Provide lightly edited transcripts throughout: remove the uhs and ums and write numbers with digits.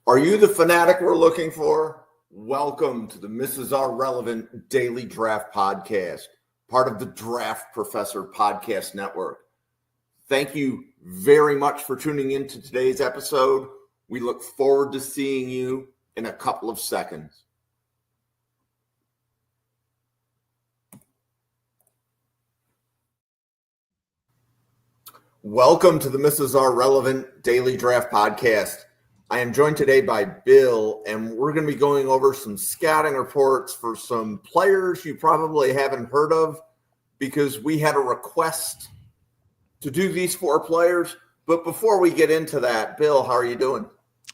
Are you the fanatic we're looking for? Welcome to the Mrs. R Relevant Daily Draft Podcast, part of the Draft Professor Podcast Network. Thank you very much for tuning in to today's episode. We look forward to seeing you in a couple of seconds. Welcome to the Mrs. R Relevant Daily Draft Podcast. I am joined today by Bill, and we're going to be going over some scouting reports for some players you probably haven't heard of because we had a request to do these four players. But before we get into that, Bill, how are you doing?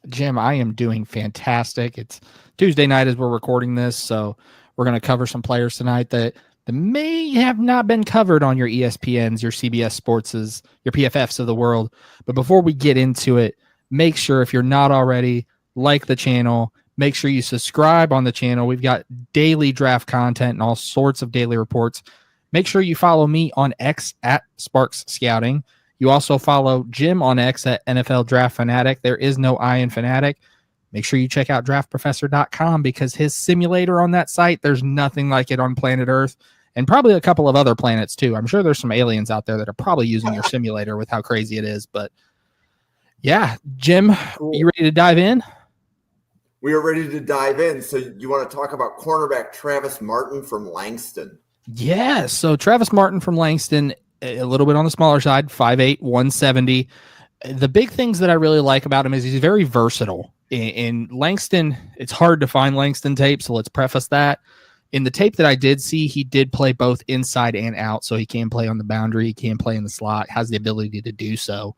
Jim, I am doing fantastic. It's Tuesday night as we're recording this, so we're going to cover some players tonight that may have not been covered on your ESPNs, your CBS Sportses, your PFFs of the world. But before we get into it, make sure if you're not already, like the channel. Make sure you subscribe on the channel. We've got daily draft content and all sorts of daily reports. Make sure you follow me on X at Sparks Scouting. You also follow Jim on X at NFL Draft Fanatic. There is no I in Fanatic. Make sure you check out draftprofessor.com because his simulator on that site, there's nothing like it on planet Earth and probably a couple of other planets too. I'm sure there's some aliens out there that are probably using your simulator with how crazy it is, but yeah, Jim, cool. You ready to dive in? We are ready to dive in. So you want to talk about cornerback Travis Martin from Langston? Yeah, so Travis Martin from Langston, a little bit on the smaller side, 5'8", 170. The big things that I really like about him is he's very versatile. In Langston, it's hard to find Langston tape, so let's preface that. In the tape that I did see, he did play both inside and out, so he can play on the boundary, he can play in the slot, has the ability to do so.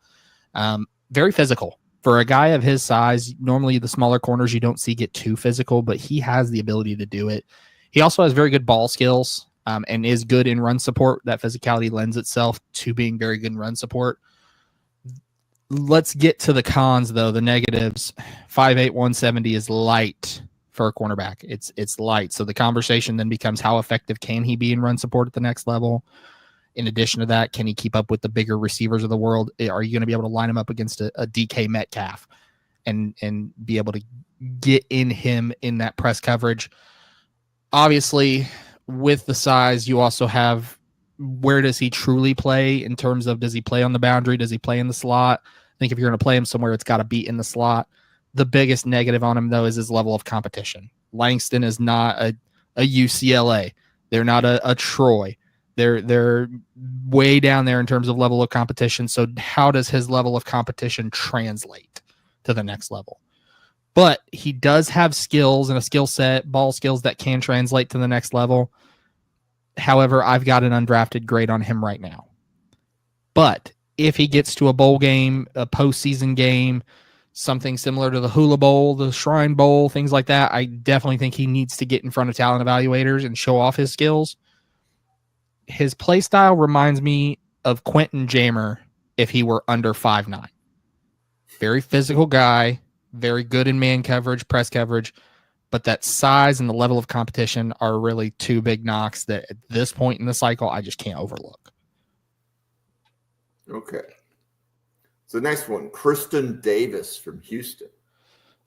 Very physical. For a guy of his size, normally the smaller corners you don't see get too physical, but he has the ability to do it. He also has very good ball skills and is good in run support. That physicality lends itself to being very good in run support. Let's get to the cons, though, the negatives. 5'8", 170 is light for a cornerback. It's light. So the conversation then becomes how effective can he be in run support at the next level? In addition to that, can he keep up with the bigger receivers of the world? Are you going to be able to line him up against a DK Metcalf and be able to get in him in that press coverage? Obviously, with the size, you also have where does he truly play in terms of does he play on the boundary? Does he play in the slot? I think if you're going to play him somewhere, it's got to be in the slot. The biggest negative on him, though, is his level of competition. Langston is not a UCLA. They're not a Troy. They're way down there in terms of level of competition. So how does his level of competition translate to the next level? But he does have skills and a skill set, ball skills that can translate to the next level. However, I've got an undrafted grade on him right now. But if he gets to a bowl game, a postseason game, something similar to the Hula Bowl, the Shrine Bowl, things like that, I definitely think he needs to get in front of talent evaluators and show off his skills. His play style reminds me of Quentin Jammer if he were under 5'9". Very physical guy, very good in man coverage, press coverage, but that size and the level of competition are really two big knocks that at this point in the cycle, I just can't overlook. Okay. So next one, Kristen Davis from Houston.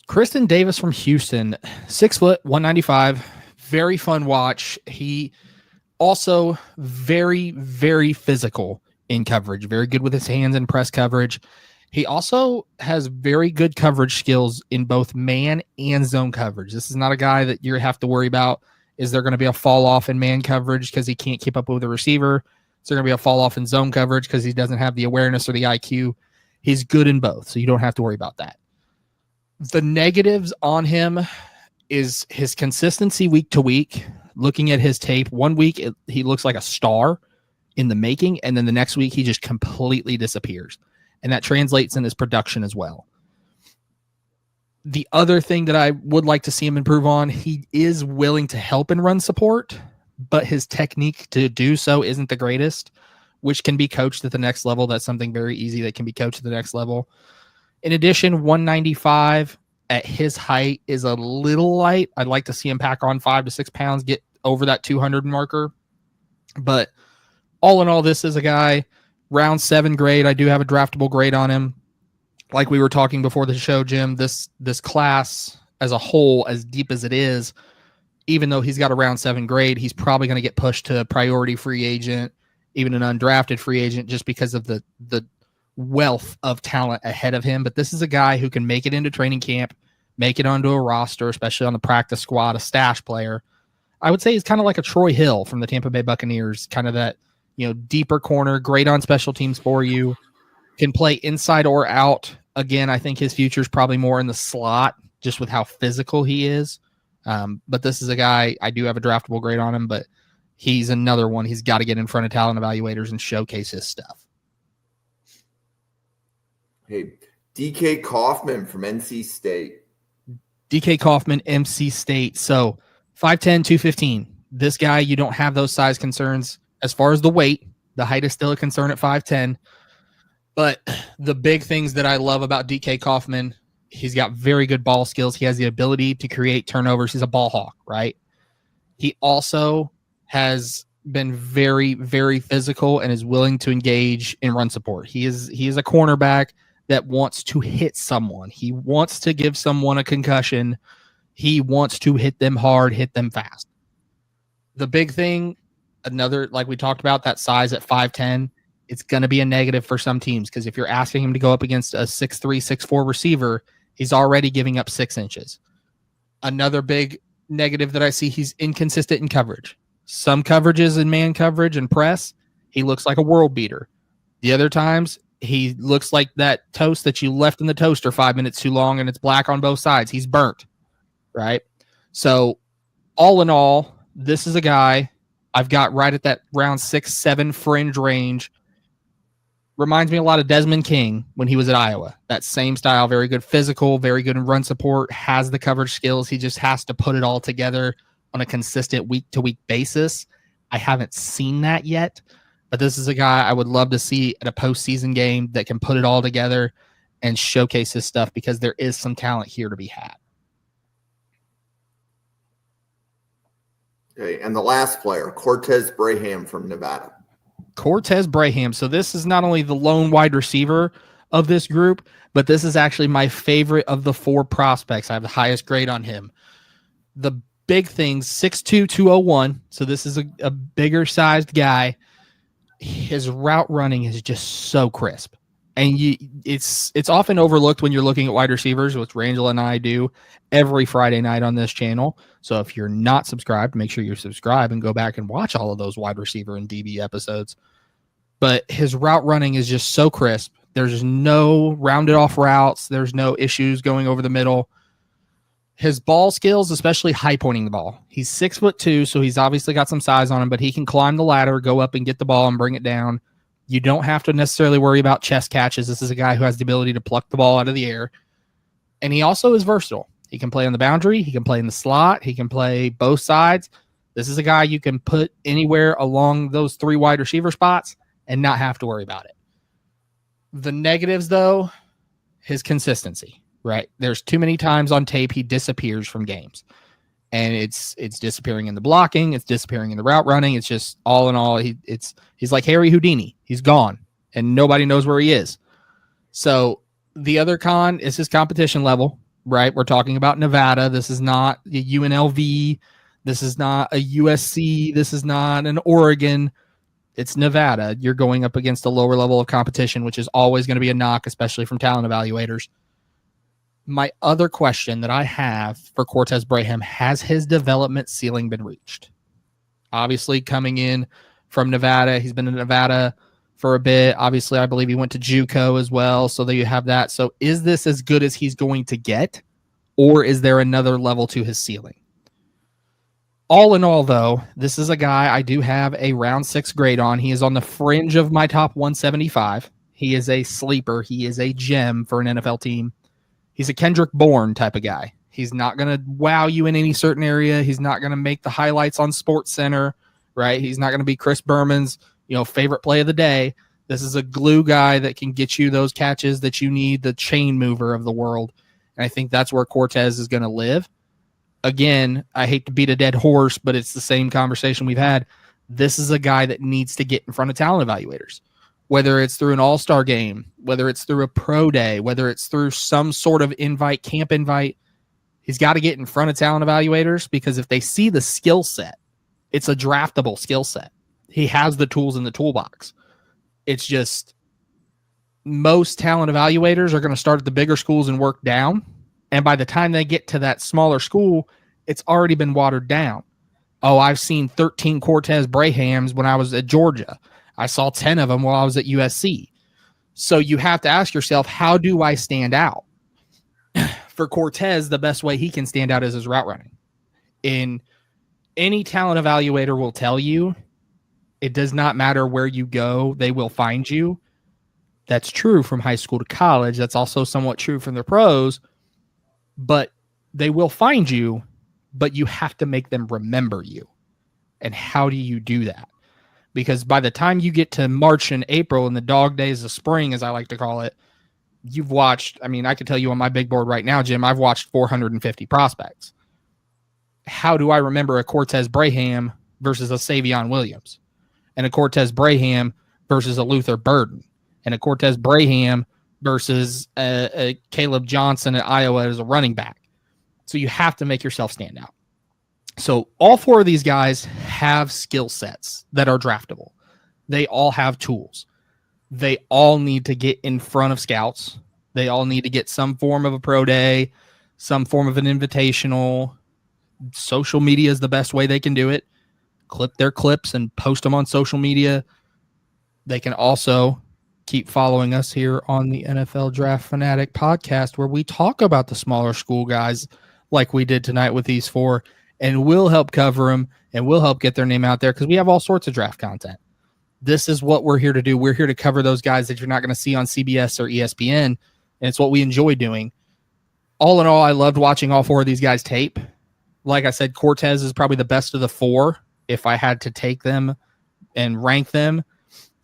Kristen Davis from Houston, 6 foot, 195, very fun watch. He also very, very physical in coverage, very good with his hands and press coverage. He also has very good coverage skills in both man and zone coverage. This is not a guy that you have to worry about. Is there going to be a fall off in man coverage because he can't keep up with the receiver? Is there going to be a fall off in zone coverage because he doesn't have the awareness or the IQ? He's good in both, so you don't have to worry about that. The negatives on him is his consistency week to week. Looking at his tape, 1 week he looks like a star in the making, and then the next week he just completely disappears. And that translates in his production as well. The other thing that I would like to see him improve on, he is willing to help in run support, but his technique to do so isn't the greatest, which can be coached at the next level. That's something very easy that can be coached at the next level. In addition, 195 at his height is a little light. I'd like to see him pack on 5 to 6 pounds, get over that 200 marker. But all in all, this is a guy, round 7 grade. I do have a draftable grade on him. like we were talking before the show, Jim, this class as a whole, as deep as it is, even though he's got a round 7 grade, he's probably going to get pushed to priority free agent, even an undrafted free agent, just because of the wealth of talent ahead of him. But this is a guy who can make it into training camp, make it onto a roster, especially on the practice squad, a stash player. I would say he's kind of like a Troy Hill from the Tampa Bay Buccaneers, kind of that, deeper corner, great on special teams for you, can play inside or out. Again, I think his future is probably more in the slot, just with how physical he is. But this is a guy, I do have a draftable grade on him, but he's another one. He's got to get in front of talent evaluators and showcase his stuff. Hey, DK Kaufman from NC State. DK Kaufman, NC State. So 5'10", 215. This guy, you don't have those size concerns as far as the weight. The height is still a concern at 5'10". But the big things that I love about DK Kaufman, he's got very good ball skills. He has the ability to create turnovers. He's a ball hawk, right? He also has been very, very physical and is willing to engage in run support. He is a cornerback that wants to hit someone. He wants to give someone a concussion. He wants to hit them hard, hit them fast. The big thing, another, like we talked about, that size at 5'10", it's going to be a negative for some teams, because if you're asking him to go up against a 6'3", 6'4 receiver, he's already giving up 6 inches. Another big negative that I see, he's inconsistent in coverage. Some coverages in man coverage and press, he looks like a world beater. The other times, he looks like that toast that you left in the toaster 5 minutes too long and it's black on both sides. He's burnt, right? So all in all, this is a guy I've got right at that round 6, 7 fringe range. Reminds me a lot of Desmond King when he was at Iowa. That same style, very good physical, very good in run support, has the coverage skills. He just has to put it all together on a consistent week-to-week basis. I haven't seen that yet, but this is a guy I would love to see at a postseason game that can put it all together and showcase his stuff, because there is some talent here to be had. Okay, and the last player, Cortez Braham from Nevada. Cortez Braham. So this is not only the lone wide receiver of this group, but this is actually my favorite of the 4 prospects. I have the highest grade on him. The big things, 6'2", 201. So this is a bigger sized guy. His route running is just so crisp. And it's often overlooked when you're looking at wide receivers, which Rangel and I do every Friday night on this channel. So if you're not subscribed, make sure you're subscribed and go back and watch all of those wide receiver and DB episodes. But his route running is just so crisp. There's no rounded off routes. There's no issues going over the middle. His ball skills, especially high pointing the ball. He's 6'2", so he's obviously got some size on him, but he can climb the ladder, go up and get the ball and bring it down. You don't have to necessarily worry about chest catches. This is a guy who has the ability to pluck the ball out of the air. And he also is versatile. He can play on the boundary. He can play in the slot. He can play both sides. This is a guy you can put anywhere along those 3 wide receiver spots and not have to worry about it. The negatives, though, his consistency, right? There's too many times on tape he disappears from games. And it's disappearing in the blocking. It's disappearing in the route running. It's just all in all, he's like Harry Houdini. He's gone, and nobody knows where he is. So the other con is his competition level, right? We're talking about Nevada. This is not a UNLV. This is not a USC. This is not an Oregon. It's Nevada. You're going up against a lower level of competition, which is always going to be a knock, especially from talent evaluators. My other question that I have for Cortez Braham, has his development ceiling been reached? Obviously, coming in from Nevada, he's been in Nevada for a bit. Obviously, I believe he went to JUCO as well, so there you have that. So is this as good as he's going to get, or is there another level to his ceiling? All in all, though, this is a guy I do have a round 6 grade on. He is on the fringe of my top 175. He is a sleeper. He is a gem for an NFL team. He's a Kendrick Bourne type of guy. He's not going to wow you in any certain area. He's not going to make the highlights on Sports Center, right? He's not going to be Chris Berman's, favorite play of the day. This is a glue guy that can get you those catches that you need, the chain mover of the world. And I think that's where Cortez is going to live. Again, I hate to beat a dead horse, but it's the same conversation we've had. This is a guy that needs to get in front of talent evaluators. whether it's through an all-star game, whether it's through a pro day, whether it's through some sort of invite, camp invite. He's got to get in front of talent evaluators, because if they see the skill set, it's a draftable skill set. He has the tools in the toolbox. It's just most talent evaluators are going to start at the bigger schools and work down. And by the time they get to that smaller school, it's already been watered down. Oh, I've seen 13 Cortez Brahams when I was at Georgia. I saw 10 of them while I was at USC. So you have to ask yourself, how do I stand out? For Cortez, the best way he can stand out is his route running. In any talent evaluator will tell you, it does not matter where you go, they will find you. That's true from high school to college. That's also somewhat true from the pros, but they will find you, but you have to make them remember you. And how do you do that? Because by the time you get to March and April and the dog days of spring, as I like to call it, you've watched, I mean, I can tell you on my big board right now, Jim, I've watched 450 prospects. How do I remember a Cortez Braham versus a Savion Williams, and a Cortez Braham versus a Luther Burden, and a Cortez Braham versus a Caleb Johnson at Iowa as a running back? So you have to make yourself stand out. So all four of these guys have skill sets that are draftable. They all have tools. They all need to get in front of scouts. They all need to get some form of a pro day, some form of an invitational. Social media is the best way they can do it. Clip their clips and post them on social media. They can also keep following us here on the NFL Draft Fanatic podcast, where we talk about the smaller school guys like we did tonight with these four, and we'll help cover them and we'll help get their name out there, because we have all sorts of draft content. This is what we're here to do. We're here to cover those guys that you're not going to see on CBS or ESPN, and it's what we enjoy doing. All in all, I loved watching all four of these guys tape. Like I said, Cortez is probably the best of the four if I had to take them and rank them.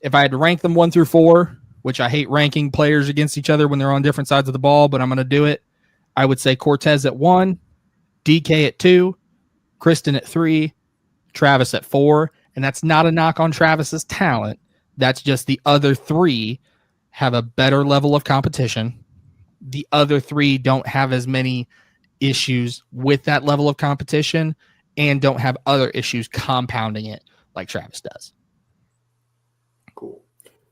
If I had to rank them 1 through 4, which I hate ranking players against each other when they're on different sides of the ball, but I'm going to do it, I would say Cortez at 1, DK at 2, Kristen at 3, Travis at 4. And that's not a knock on Travis's talent. That's just the other 3 have a better level of competition. The other 3 don't have as many issues with that level of competition and don't have other issues compounding it like Travis does. Cool.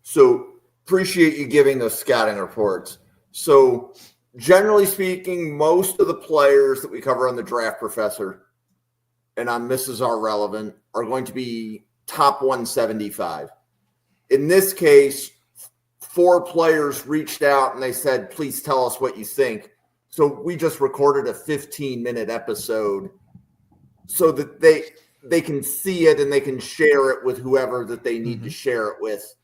So appreciate you giving those scouting reports. So generally speaking, most of the players that we cover on the Draft Professor and on Mrs. R Relevant are going to be top 175. In this case, 4 players reached out and they said, please tell us what you think. So we just recorded a 15-minute episode so that they can see it and they can share it with whoever that they need to share it with.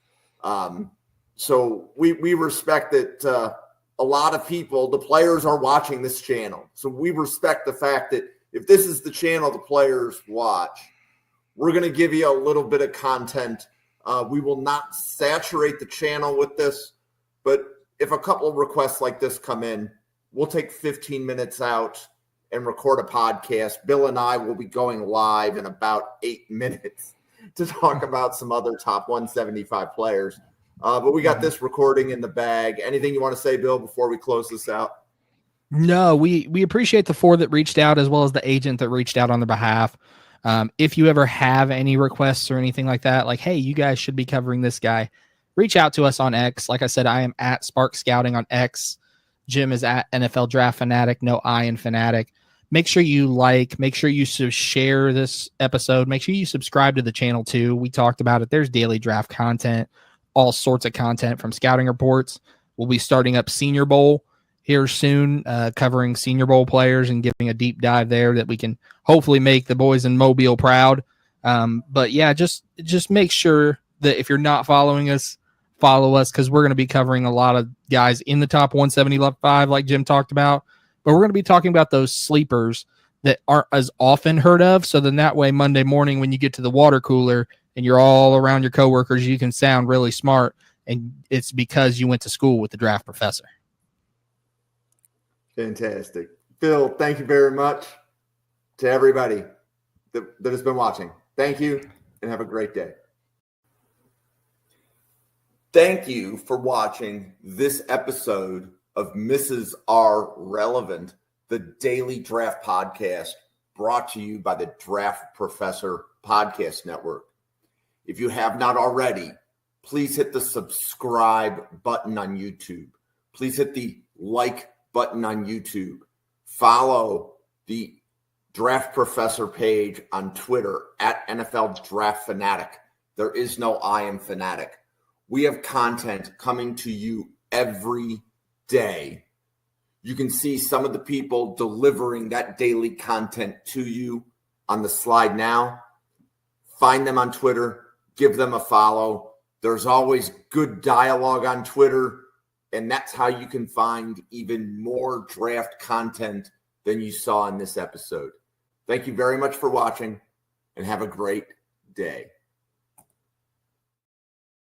So we respect that a lot of people, the players are watching this channel. So we respect the fact that if this is the channel the players watch, we're going to give you a little bit of content. We will not saturate the channel with this, but if a couple of requests like this come in, we'll take 15 minutes out and record a podcast. Bill and I will be going live in about 8 minutes to talk about some other top 175 players. But we got this recording in the bag. Anything you want to say, Bill, before we close this out? No, we appreciate the 4 that reached out, as well as the agent that reached out on their behalf. If you ever have any requests or anything like that, like, hey, you guys should be covering this guy, reach out to us on X. Like I said, I am at Spark Scouting on X. Jim is at NFL Draft Fanatic, no I in Fanatic. Make sure you make sure you share this episode. Make sure you subscribe to the channel too. We talked about it. There's daily draft content, all sorts of content from scouting reports. We'll be starting up Senior Bowl here soon, covering Senior Bowl players and giving a deep dive there that we can hopefully make the boys in Mobile proud. But yeah, just make sure that if you're not following us, follow us, because we're going to be covering a lot of guys in the top 175, like Jim talked about. But we're going to be talking about those sleepers that aren't as often heard of. So then that way, Monday morning, when you get to the water cooler and you're all around your coworkers, you can sound really smart. And it's because you went to school with the Draft Professor. Fantastic. Phil, thank you very much to everybody that has been watching. Thank you and have a great day. Thank you for watching this episode of Mrs. R Relevant, the Daily Draft Podcast, brought to you by the Draft Professor Podcast Network. If you have not already, please hit the subscribe button on YouTube. Please hit the like button on YouTube. Follow the Draft Professor page on Twitter at NFL Draft Fanatic. There is no I am fanatic. We have content coming to you every day. You can see some of the people delivering that daily content to you on the slide now. Find them on Twitter. Give them a follow. There's always good dialogue on Twitter, and that's how you can find even more draft content than you saw in this episode. Thank you very much for watching, and have a great day.